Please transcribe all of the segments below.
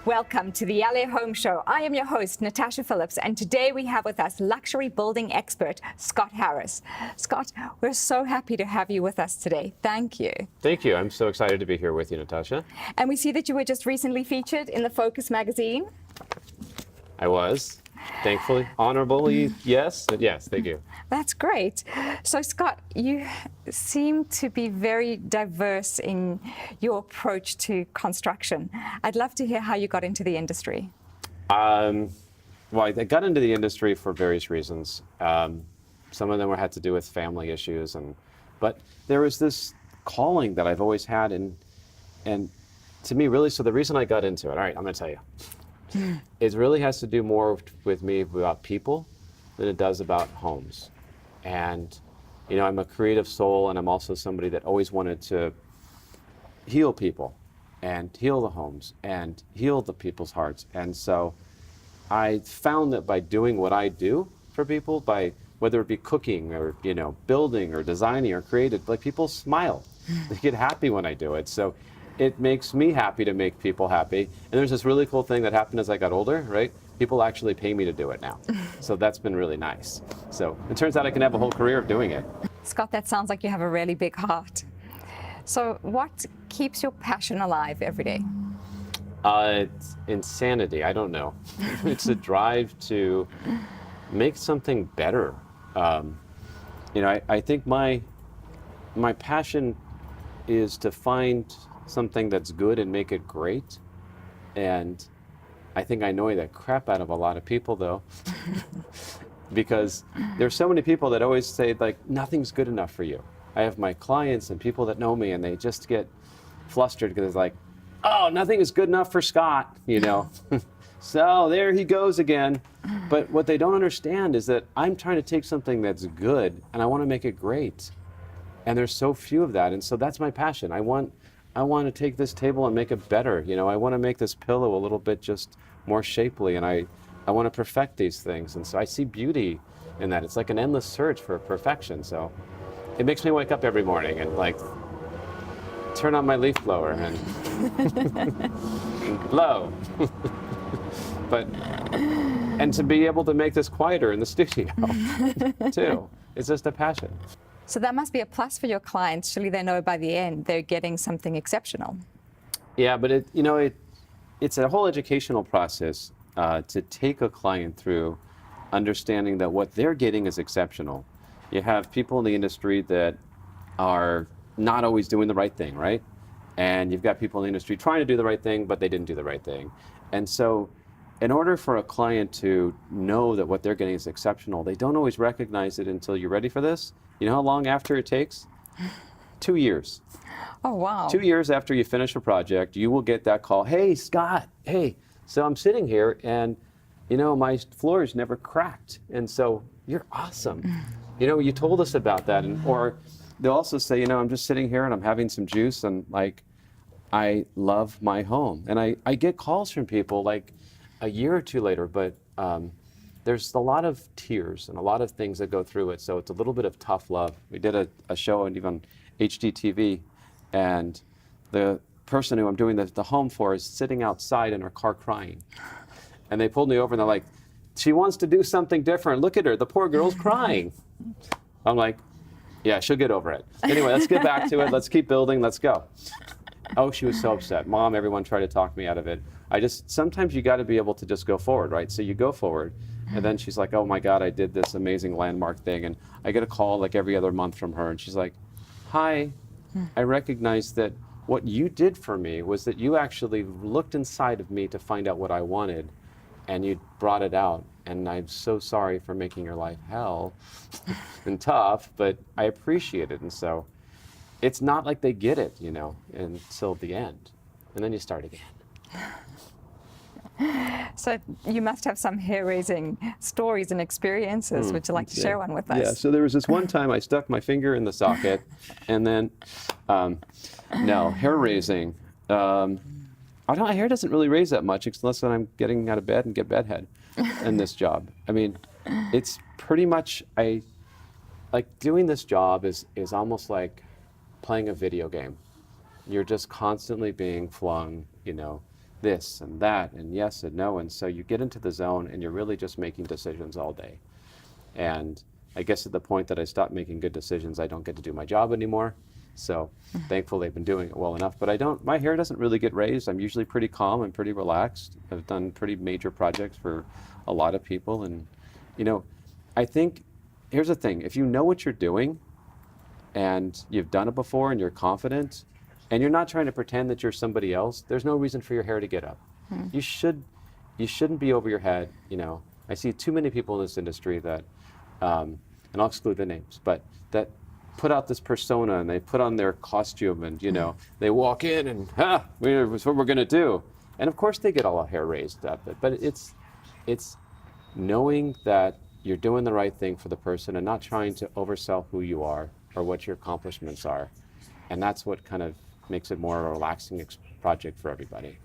Welcome to the LA Home Show. I am your host, Natasha Phillips, and today we have with us luxury building expert, Scott Harris. Scott, we're so happy to have you with us today. Thank you. Thank you. I'm so excited to be here with you, Natasha. And we see that you were just recently featured in the Focus magazine. I was. Thankfully, honorably, yes. Yes, thank you. That's great. So, Scott, you seem to be very diverse in your approach to construction. I'd love to hear how you got into the industry. Well, I got into the industry for various reasons. Some of them had to do with family issues, but there was this calling that I've always had, and to me, really, so the reason I got into it, all right, I'm going to tell you. It really has to do more with me about people than it does about homes. And, you know, I'm a creative soul, and I'm also somebody that always wanted to heal people and heal the homes and heal the people's hearts. And so I found that by doing what I do for people, by whether it be cooking or, you know, building or designing or creative, like people smile. They get happy when I do it. So it makes me happy to make people happy. And there's this really cool thing that happened as I got older, right? People actually pay me to do it now. So that's been really nice. So it turns out I can have a whole career of doing it. Scott, that sounds like you have a really big heart. So what keeps your passion alive every day? It's insanity. I don't know. It's a drive to make something better. You know, I think my passion is to find something that's good and make it great. And I think I annoy the crap out of a lot of people, though, because there's so many people that always say, like, nothing's good enough for you. I have my clients and people that know me, and they just get flustered because it's like, oh, nothing is good enough for Scott, you know. So there he goes again. But what they don't understand is that I'm trying to take something that's good and I want to make it great. And there's so few of that, and so that's my passion. I want to take this table and make it better. You know, I want to make this pillow a little bit just more shapely, and I want to perfect these things. And so I see beauty in that. It's like an endless search for perfection. So it makes me wake up every morning and like turn on my leaf blower and, and blow. And to be able to make this quieter in the studio too. It's just a passion. So that must be a plus for your clients. Surely they know by the end they're getting something exceptional. Yeah, but it's a whole educational process to take a client through understanding that what they're getting is exceptional. You have people in the industry that are not always doing the right thing, right? And you've got people in the industry trying to do the right thing, but they didn't do the right thing. And so in order for a client to know that what they're getting is exceptional, they don't always recognize it until you're ready for this. You know how long after it takes? 2 years. Oh, wow. 2 years after you finish a project, you will get that call. Hey, Scott, hey, so I'm sitting here and, you know, my floor is never cracked. And so you're awesome. You know, you told us about that. Or they'll also say, you know, I'm just sitting here and I'm having some juice and like, I love my home. And I get calls from people like a year or two later, but there's a lot of tears and a lot of things that go through it, so it's a little bit of tough love. We did a show on even HGTV, and the person who I'm doing the home for is sitting outside in her car crying. And they pulled me over and they're like, she wants to do something different. Look at her, the poor girl's crying. I'm like, yeah, she'll get over it. Anyway, let's get back to it. Let's keep building, let's go. Oh, she was so upset. Mom, everyone tried to talk me out of it. Sometimes you got to be able to just go forward, right? So you go forward. And then she's like, oh my God, I did this amazing landmark thing. And I get a call like every other month from her. And she's like, hi, I recognize that what you did for me was that you actually looked inside of me to find out what I wanted. And you brought it out. And I'm so sorry for making your life hell and tough, but I appreciate it. And so it's not like they get it, you know, until the end. And then you start again. So you must have some hair-raising stories and experiences. Would you like to share one with us? Yeah, so there was this one time I stuck my finger in the socket, and then, no, hair-raising. My hair doesn't really raise that much unless I'm getting out of bed and get bedhead in this job. I mean, it's pretty much, like doing this job is almost like playing a video game. You're just constantly being flung, you know, this and that and yes and no. And so you get into the zone and you're really just making decisions all day. And I guess at the point that I stopped making good decisions, I don't get to do my job anymore. So thankfully I've been doing it well enough, but my hair doesn't really get raised. I'm usually pretty calm and pretty relaxed. I've done pretty major projects for a lot of people. And, I think, here's the thing, if you know what you're doing and you've done it before and you're confident and you're not trying to pretend that you're somebody else, there's no reason for your hair to get up. You shouldn't be over your head. I see too many people in this industry that, and I'll exclude the names, but that put out this persona and they put on their costume and, they walk in and, that's what we're going to do. And of course they get all our hair raised up. But it's knowing that you're doing the right thing for the person and not trying to oversell who you are or what your accomplishments are. And that's what kind of makes it more a relaxing project for everybody.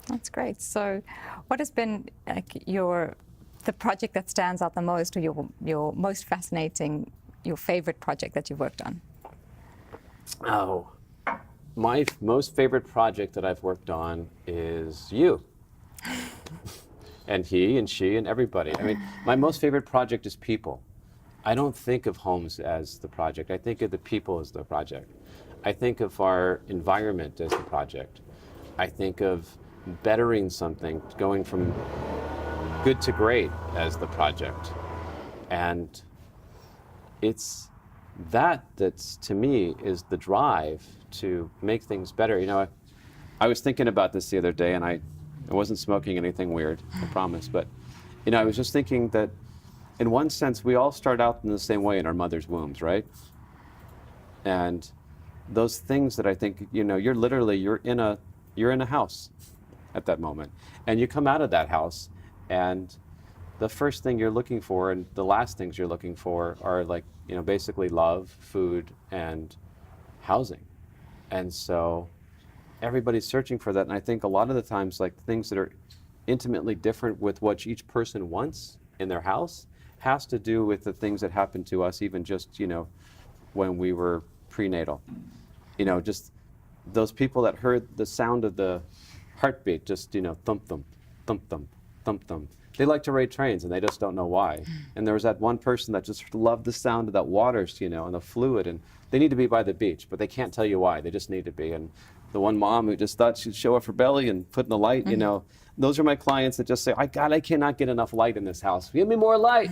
That's great. So what has been the project that stands out the most, or your most fascinating, your favorite project that you've worked on? Oh, my most favorite project that I've worked on is you. And he and she and everybody. I mean, my most favorite project is people. I don't think of homes as the project. I think of the people as the project. I think of our environment as the project. I think of bettering something, going from good to great as the project. And it's that's to me is the drive to make things better. I was thinking about this the other day, and I wasn't smoking anything weird, I promise, but I was just thinking that in one sense we all start out in the same way in our mother's wombs, right? And those things that I think, you're in a house at that moment, and you come out of that house, and the first thing you're looking for and the last things you're looking for are basically love, food, and housing. And so everybody's searching for that. And I think a lot of the times, things that are intimately different with what each person wants in their house has to do with the things that happened to us, even just, when we were prenatal. Just those people that heard the sound of the heartbeat, just, thump, thump, thump, thump, thump, thump. They like to ride trains and they just don't know why. And there was that one person that just loved the sound of that water, and the fluid, and they need to be by the beach, but they can't tell you why. They just need to be. And the one mom who just thought she'd show off her belly and put in the light, those are my clients that just say, I cannot get enough light in this house. Give me more light,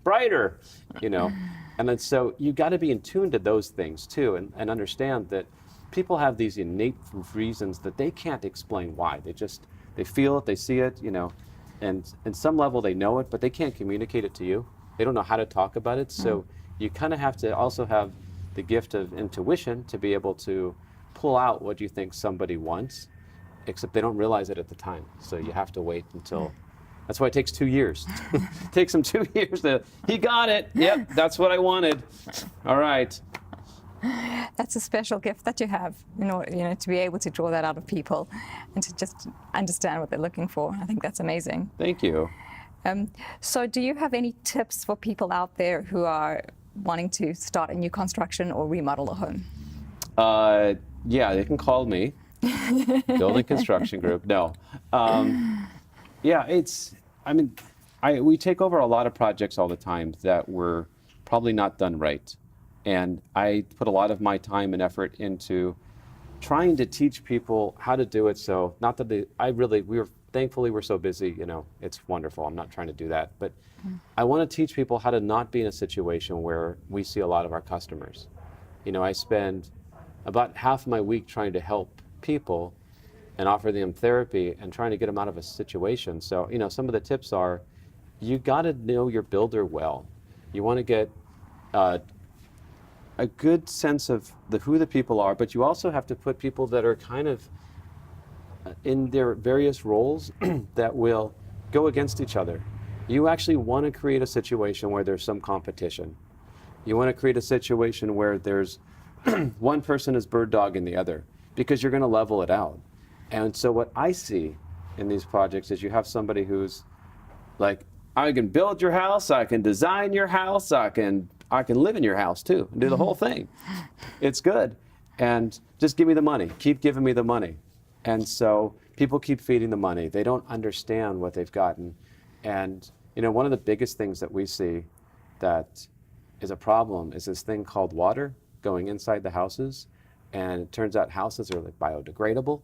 brighter, And then so you got to be in tune to those things too, and understand that people have these innate reasons that they can't explain why. They feel it, they see it, and in some level they know it, but they can't communicate it to you. They don't know how to talk about it. So you kind of have to also have the gift of intuition to be able to pull out what you think somebody wants, except they don't realize it at the time. So you have to wait until, that's why it takes 2 years. It takes them 2 years he got it. Yep, that's what I wanted. All right. That's a special gift that you have, to be able to draw that out of people and to just understand what they're looking for. I think that's amazing. Thank you. So do you have any tips for people out there who are wanting to start a new construction or remodel a home? Yeah, they can call me. Building Construction Group. No. Yeah, we take over a lot of projects all the time that were probably not done right. And I put a lot of my time and effort into trying to teach people how to do it. So not that thankfully we're so busy, it's wonderful. I'm not trying to do that. But I want to teach people how to not be in a situation where we see a lot of our customers. I spend about half my week trying to help people and offer them therapy and trying to get them out of a situation. So, some of the tips are, you got to know your builder well. You want to get a good sense of who the people are, but you also have to put people that are kind of in their various roles that will go against each other. You actually want to create a situation where there's some competition. You want to create a situation where there's one person is bird dogging the other, because you're going to level it out. And so what I see in these projects is you have somebody who's like, I can build your house, I can design your house, I can live in your house too, and do the whole thing. It's good. And just give me the money. Keep giving me the money. And so people keep feeding the money. They don't understand what they've gotten. And, you know, one of the biggest things that we see that is a problem is this thing called water going inside the houses. And it turns out houses are like biodegradable.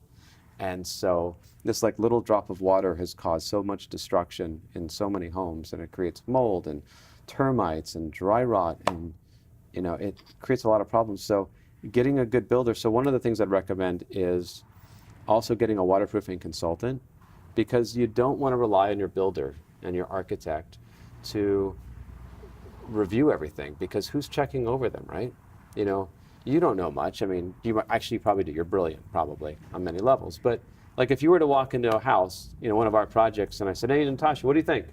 And so this like little drop of water has caused so much destruction in so many homes, and it creates mold and termites and dry rot, and you know, it creates a lot of problems. So getting a good builder. So one of the things I'd recommend is also getting a waterproofing consultant, because you don't want to rely on your builder and your architect to review everything, because who's checking over them, right? You know, you don't know much. I mean, you actually probably do. You're brilliant, probably, on many levels. But like if you were to walk into a house, you know, one of our projects, and I said, hey, Natasha, what do you think?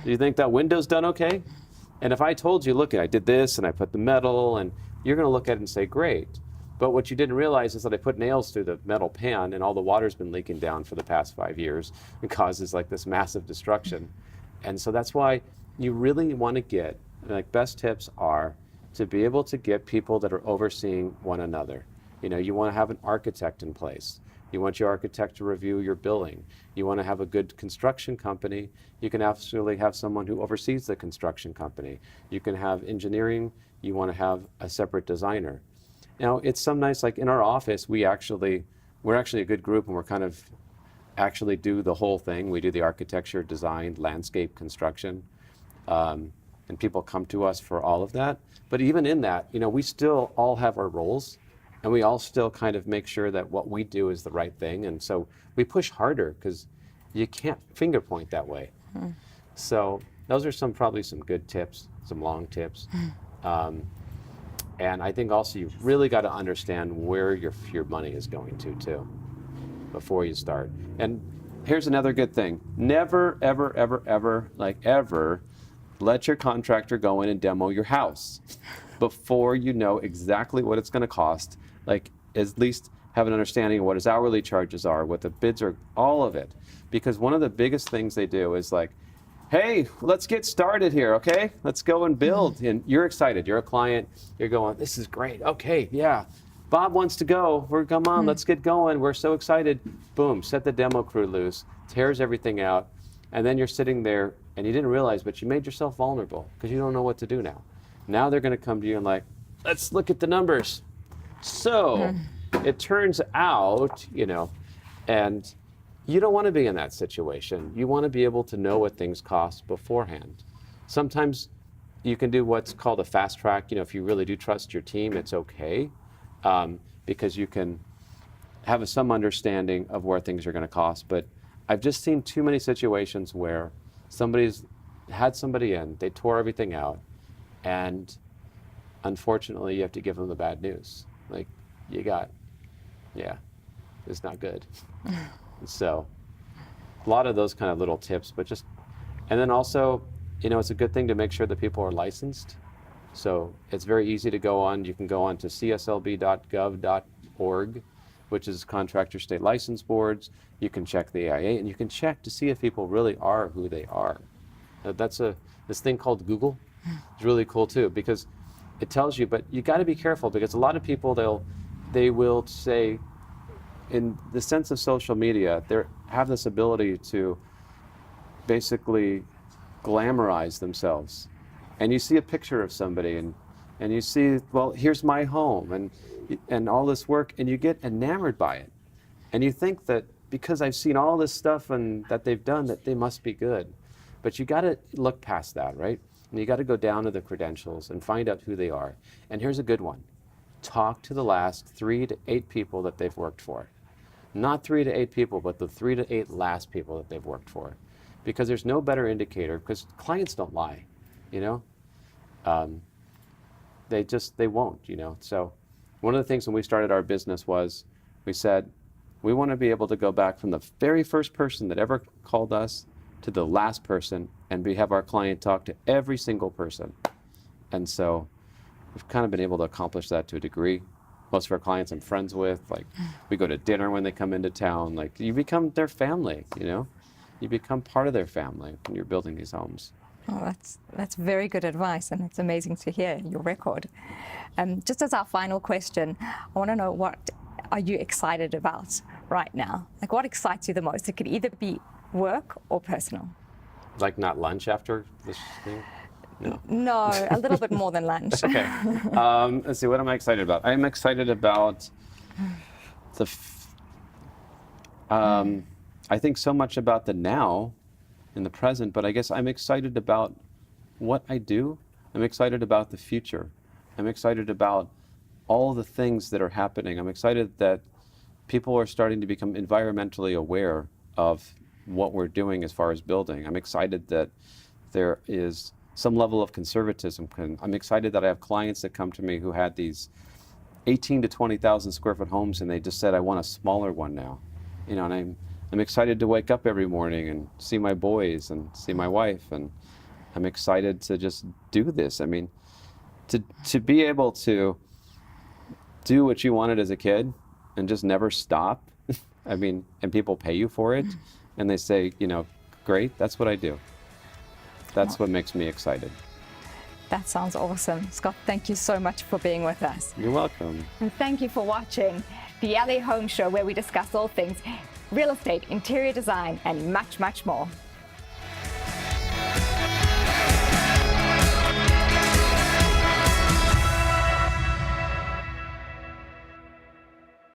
Do you think that window's done okay? And if I told you, look, I did this and I put the metal, and you're going to look at it and say, great. But what you didn't realize is that I put nails through the metal pan, and all the water's been leaking down for the past 5 years and causes like this massive destruction. And so that's why you really want to get, like, best tips are to be able to get people that are overseeing one another. You know, you want to have an architect in place. You want your architect to review your billing. You want to have a good construction company. You can absolutely have someone who oversees the construction company. You can have engineering. You want to have a separate designer. Now, it's some nice, like in our office, we're actually a good group, and we're kind of actually do the whole thing. We do the architecture, design, landscape, construction, and people come to us for all of that. But even in that, you know, we still all have our roles, and we all still kind of make sure that what we do is the right thing. And so we push harder, because you can't finger point that way. So those are probably some good tips, some long tips. And I think also you've really got to understand where your money is going to too, before you start. And here's another good thing. Never, ever, ever, ever, like ever, let your contractor go in and demo your house before you know exactly what it's going to cost. Like, at least have an understanding of what his hourly charges are, what the bids are, all of it. Because one of the biggest things they do is like, hey, let's get started here, okay? Let's go and build. And you're excited. You're a client. You're going, this is great. Okay, yeah. Bob wants to go. Come on, let's get going. We're so excited. Boom, set the demo crew loose, tears everything out. And then you're sitting there, and you didn't realize, but you made yourself vulnerable, because you don't know what to do now. Now they're going to come to you and like, let's look at the numbers. So it turns out, you know, and you don't want to be in that situation. You want to be able to know what things cost beforehand. Sometimes you can do what's called a fast track. You know, if you really do trust your team, it's okay, because you can have some understanding of where things are going to cost. But I've just seen too many situations where somebody's had somebody in, they tore everything out, and unfortunately you have to give them the bad news. Like, it's not good. So a lot of those kind of little tips, but and then also, you know, it's a good thing to make sure that people are licensed. So it's very easy to go on. You can go on to cslb.gov.org, which is Contractor State License Boards. You can check the AIA, and you can check to see if people really are who they are. This thing called Google is really cool too, because it tells you, but you got to be careful, because a lot of people, they will say, in the sense of social media, they have this ability to basically glamorize themselves. And you see a picture of somebody, and you see, well, here's my home, and all this work, and you get enamored by it. And you think that because I've seen all this stuff and that they've done, that they must be good. But you got to look past that, right? And you got to go down to the credentials and find out who they are. And here's a good one. Talk to the last 3 to 8 people that they've worked for. Not 3 to 8 people, but the 3 to 8 last people that they've worked for. Because there's no better indicator, because clients don't lie, you know? They won't, you know? So one of the things when we started our business was, we said, we want to be able to go back from the very first person that ever called us to the last person, and we have our client talk to every single person. And so we've kind of been able to accomplish that to a degree. Most of our clients I'm friends with, like, we go to dinner when they come into town. Like, you become their family, you know? You become part of their family when you're building these homes. Oh, that's very good advice, and it's amazing to hear your record. Just as our final question, I want to know, what are you excited about right now? Like, what excites you the most? It could either be work or personal. Like not lunch after this thing? No. No, a little bit more than lunch. Okay. Let's see, what am I excited about? I'm excited about I think so much about the now in the present, but I guess I'm excited about what I do. I'm excited about the future. I'm excited about all the things that are happening. I'm excited that people are starting to become environmentally aware of what we're doing as far as building. I'm excited that there is some level of conservatism. I'm excited that I have clients that come to me who had these 18 to 20,000 square foot homes, and they just said, I want a smaller one now. You know, and I'm excited to wake up every morning and see my boys and see my wife, and I'm excited to just do this. I mean, to be able to do what you wanted as a kid and just never stop. I mean, and people pay you for it, and they say, you know, great, that's what I do. That's what makes me excited. That sounds awesome. Scott, thank you so much for being with us. You're welcome. And thank you for watching the LA Home Show, where we discuss all things real estate, interior design, and much, much more.